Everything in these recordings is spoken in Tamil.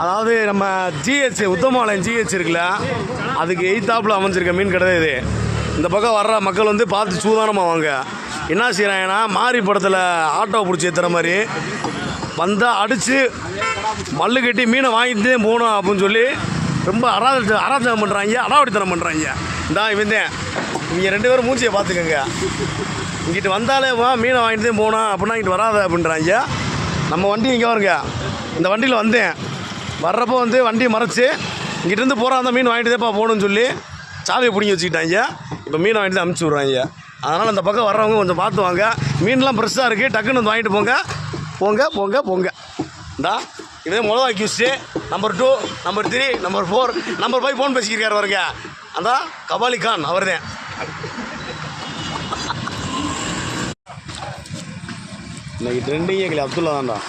அதாவது நம்ம ஜிஹெச் உத்தமபாளையம் ஜிஹெச் இருக்குல்ல, அதுக்கு எய்த்தாப்பில் அமைஞ்சிருக்க மீன் கடை இது. இந்த பக்கம் வர்ற மக்கள் வந்து பார்த்து சூதானமாக வாங்க. என்ன செய்கிறாங்கன்னா மாரி படத்தில் ஆட்டோ பிடிச்சி ஏற்றுற மாதிரி வந்தால் அடித்து மல்லு கட்டி மீனை வாங்கிட்டு போகணும் அப்படின்னு சொல்லி ரொம்ப அராஜகம் பண்ணுறாங்க, அடாவடித்தனம் பண்ணுறாங்க. இவன் இவங்க 2 பேரும் மூச்சியை பார்த்துக்கோங்க. இங்கிட்டு வந்தாலே வா மீனை வாங்கிட்டு போகணும் அப்படின்னா இங்கிட்டு வராத அப்படின்றாங்க. நம்ம வண்டி இங்கே வருங்க, இந்த வண்டியில் வந்தேன். வர்றப்போ வந்து வண்டியை மறைச்சி இங்கிட்டிருந்து போகிற அந்த மீன் வாங்கிட்டுதேப்பா போகணுன்னு சொல்லி சாவியை பிடிங்கி வச்சுக்கிட்டாங்க. இப்போ மீனை வாங்கிட்டு அனுப்பிச்சி விட்றாங்க. அதனால் அந்த பக்கம் வர்றவங்க கொஞ்சம் பார்த்து வாங்க. மீன்லாம் ஃப்ரெஷ்ஷாக இருக்குது, டக்குன்னு வந்து வாங்கிட்டு போங்க. போங்க போங்க போங்க. இதே மிளகா கியூஸ்ட்டு number 2, number 3, number 4, number 5 phone பேசிக்கிறார் வருங்க. அந்த கபாலி கான் அவர் தான். இன்னைக்கு ட்ரெண்டிங்கே இல்லை அப்துல்லா தான்டா.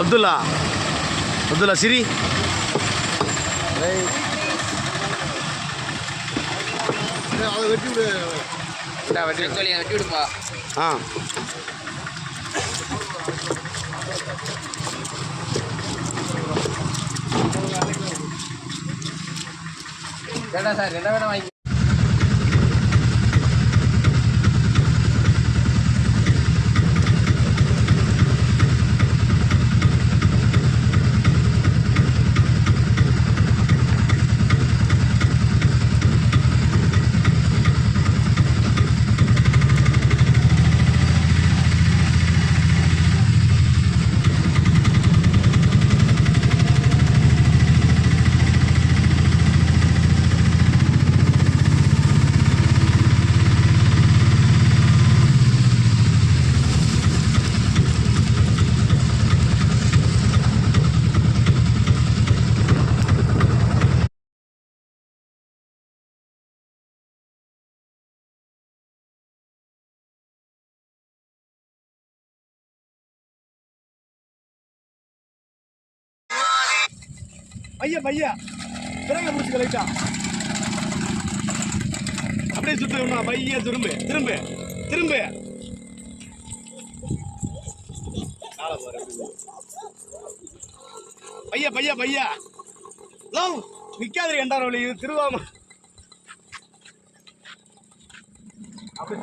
அப்துல்லா சிரி வெட்டி விடுப்பா. வேண்டாம் சார், என்ன வேணா வாங்கி. பையா பிறகு முடிச்சுக்க லைட்டா அப்படியே சுத்த பையா திரும்ப பையா நிக்காது 2 வழி திருவாம அப்படி